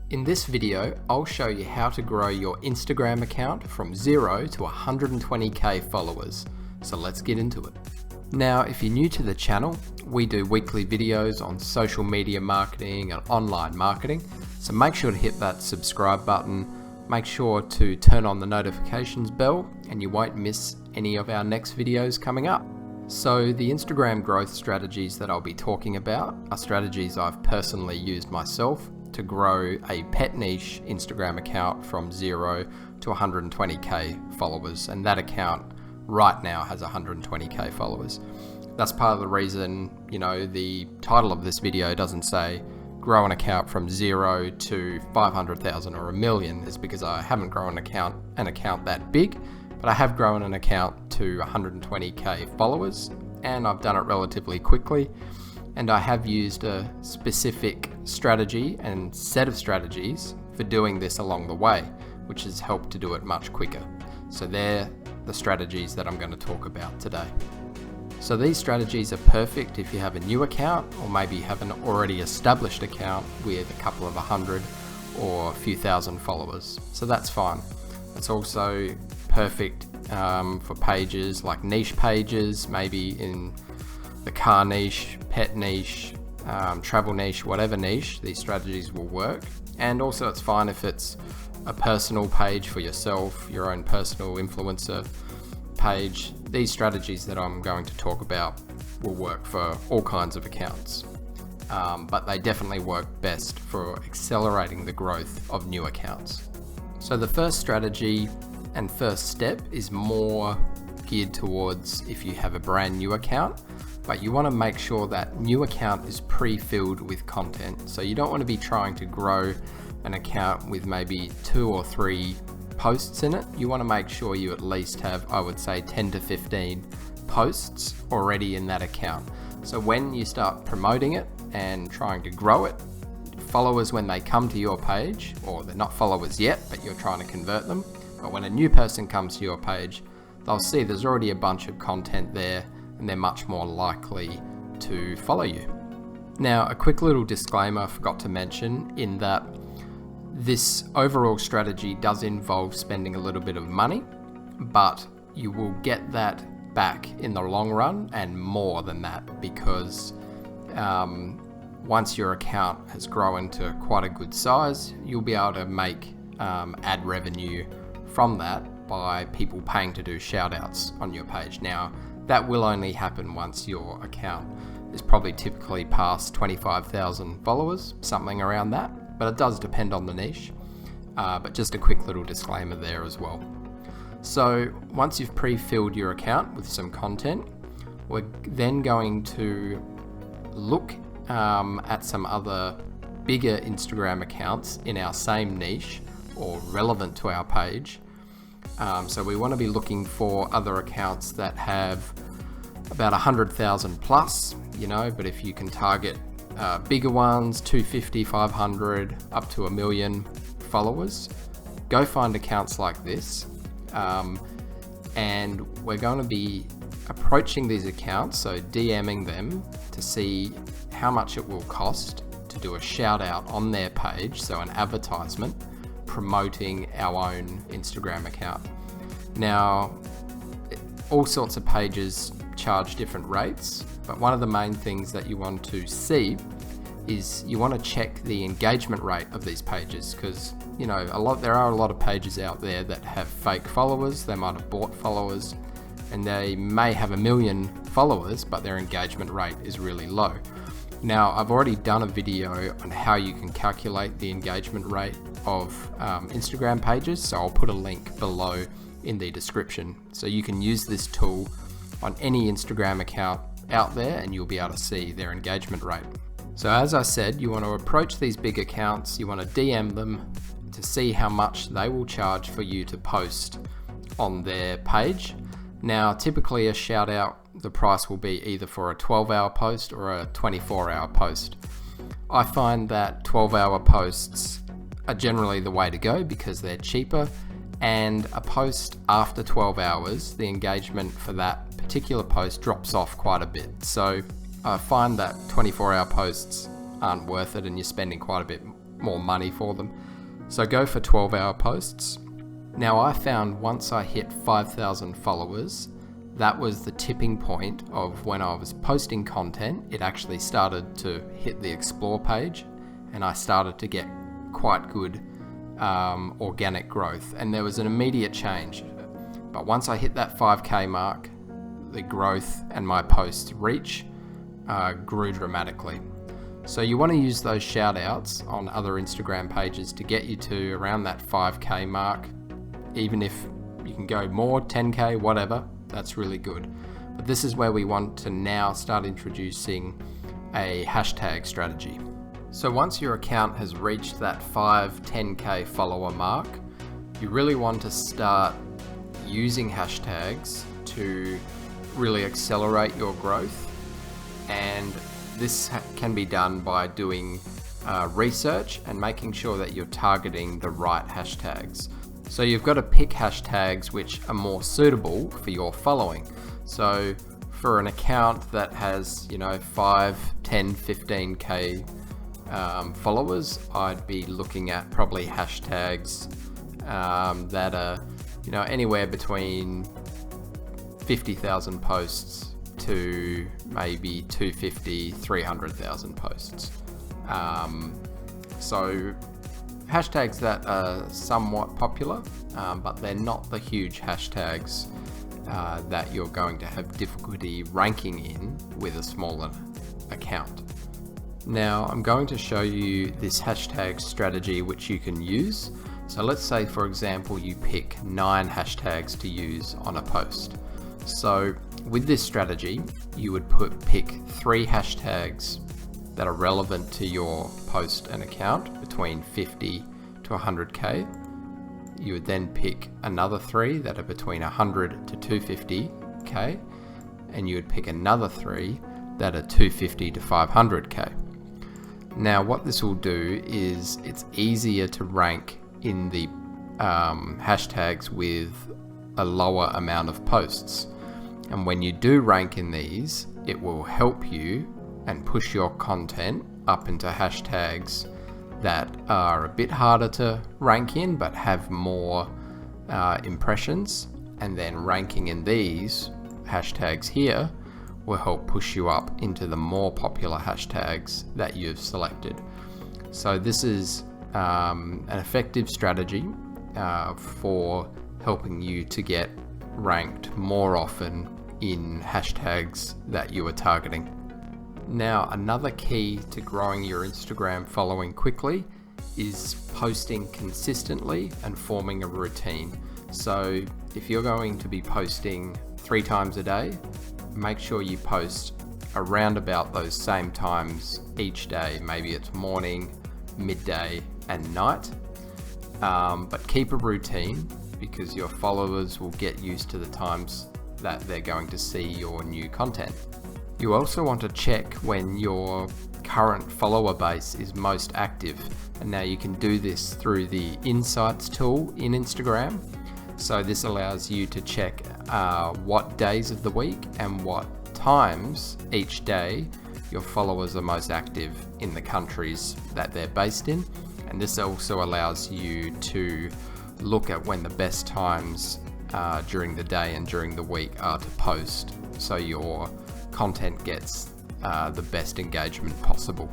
In this video, I'll show you how to grow your Instagram account from 0 to 120k followers. So let's get into it. Now, if you're new to the channel, we do weekly videos on social media marketing and online marketing. So make sure to hit that subscribe button. Make sure to turn on the notifications bell and you won't miss any of our next videos coming up. So the Instagram growth strategies that I'll be talking about are strategies I've personally used myself to grow a pet niche Instagram account from 0 to 120k followers, and that account right now has 120k followers. That's part of the reason, the title of this video doesn't say grow an account from 0 to 500,000 or 1 million, is because I haven't grown an account that big, but I have grown an account to 120k followers, and I've done it relatively quickly. And I have used a specific strategy and set of strategies for doing this along the way, which has helped to do it much quicker. So they're the strategies that I'm going to talk about today. So these strategies are perfect if you have a new account, or maybe you have an already established account with a couple of 100 or a few thousand followers. So that's fine. It's also perfect for pages like niche pages, maybe in the car niche, pet niche, travel niche, whatever niche, these strategies will work. And also it's fine if it's a personal page for yourself, your own personal influencer page. These strategies that I'm going to talk about will work for all kinds of accounts, but they definitely work best for accelerating the growth of new accounts. So the first strategy and first step is more geared towards if you have a brand new account, but you want to make sure that new account is pre-filled with content. So you don't want to be trying to grow an account with maybe 2 or 3 posts in it. You want to make sure you at least have, I would say, 10 to 15 posts already in that account. So when you start promoting it and trying to grow it, followers, when they come to your page, or they're not followers yet, but you're trying to convert them, but when a new person comes to your page, they'll see there's already a bunch of content there, and they're much more likely to follow you. Now, a quick little disclaimer I forgot to mention, in that this overall strategy does involve spending a little bit of money, but you will get that back in the long run and more than that, because once your account has grown to quite a good size, you'll be able to make ad revenue from that by people paying to do shoutouts on your page. Now, that will only happen once your account is probably typically past 25,000 followers, something around that, but it does depend on the niche. But just a quick little disclaimer there as well. So once you've pre-filled your account with some content, we're then going to look at some other bigger Instagram accounts in our same niche or relevant to our page. So we want to be looking for other accounts that have about 100,000 plus, but if you can target bigger ones, 250, 500, up to 1 million followers, go find accounts like this. And we're going to be approaching these accounts, so DMing them to see how much it will cost to do a shout out on their page, so an advertisement promoting our own Instagram account. Now, all sorts of pages charge different rates, but one of the main things that you want to see is you want to check the engagement rate of these pages, because there are a lot of pages out there that have fake followers. They might have bought followers, and they may have 1 million followers, but their engagement rate is really low. Now, I've already done a video on how you can calculate the engagement rate of Instagram pages, so I'll put a link below in the description. So you can use this tool on any Instagram account out there and you'll be able to see their engagement rate. So as I said, you want to approach these big accounts, you want to DM them to see how much they will charge for you to post on their page. Now, typically a shout out, the price will be either for a 12-hour post or a 24-hour post. I find that 12-hour posts are generally the way to go because they're cheaper, and a post after 12 hours, the engagement for that particular post drops off quite a bit. So I find that 24-hour posts aren't worth it and you're spending quite a bit more money for them. So go for 12-hour posts. Now I found once I hit 5,000 followers, that was the tipping point of when I was posting content. It actually started to hit the explore page and I started to get quite good organic growth, and there was an immediate change. But once I hit that 5K mark, the growth and my post reach grew dramatically. So you want to use those shout outs on other Instagram pages to get you to around that 5K mark. Even if you can go more, 10K, whatever, that's really good. But this is where we want to now start introducing a hashtag strategy. So once your account has reached that 5-10K follower mark, you really want to start using hashtags to really accelerate your growth. And this can be done by doing research and making sure that you're targeting the right hashtags. So you've got to pick hashtags which are more suitable for your following. So for an account that has, 5, 10, 15K followers, I'd be looking at probably hashtags that are, anywhere between 50,000 posts to maybe 250, 300,000 posts. So hashtags that are somewhat popular, but they're not the huge hashtags that you're going to have difficulty ranking in with a smaller account. Now I'm going to show you this hashtag strategy which you can use. So let's say, for example, you pick 9 hashtags to use on a post. So with this strategy, you would pick 3 hashtags that are relevant to your post and account between 50 to 100K. You would then pick another 3 that are between 100 to 250K, and you would pick another 3 that are 250 to 500K. Now what this will do is it's easier to rank in the hashtags with a lower amount of posts. And when you do rank in these, it will help you and push your content up into hashtags that are a bit harder to rank in but have more impressions. And then ranking in these hashtags here will help push you up into the more popular hashtags that you've selected. So this is an effective strategy for helping you to get ranked more often in hashtags that you are targeting. Now, another key to growing your Instagram following quickly is posting consistently and forming a routine. So if you're going to be posting 3 times a day, make sure you post around about those same times each day. Maybe it's morning, midday, and night. But keep a routine, because your followers will get used to the times that they're going to see your new content. You also want to check when your current follower base is most active. And now you can do this through the Insights tool in Instagram. So this allows you to check what days of the week and what times each day your followers are most active in the countries that they're based in. And this also allows you to look at when the best times during the day and during the week are to post, so your content gets the best engagement possible.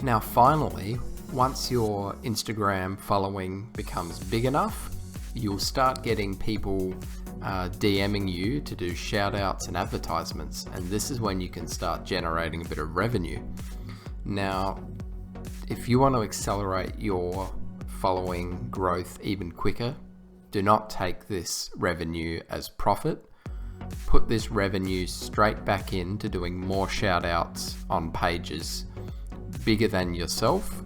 Now finally, once your Instagram following becomes big enough, you'll start getting people DMing you to do shout outs and advertisements, and this is when you can start generating a bit of revenue. Now, if you want to accelerate your following growth even quicker, do not take this revenue as profit. Put this revenue straight back into doing more shout outs on pages bigger than yourself,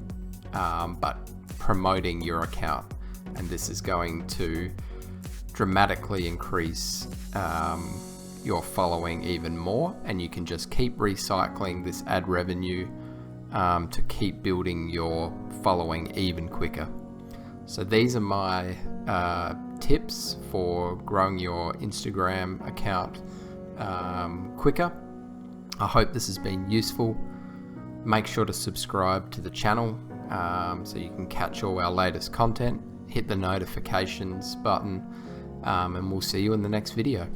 but promoting your account. And this is going to dramatically increase your following even more, and you can just keep recycling this ad revenue to keep building your following even quicker. So these are my tips for growing your Instagram account quicker. I hope this has been useful. Make sure to subscribe to the channel so you can catch all our latest content. Hit the notifications button, and we'll see you in the next video.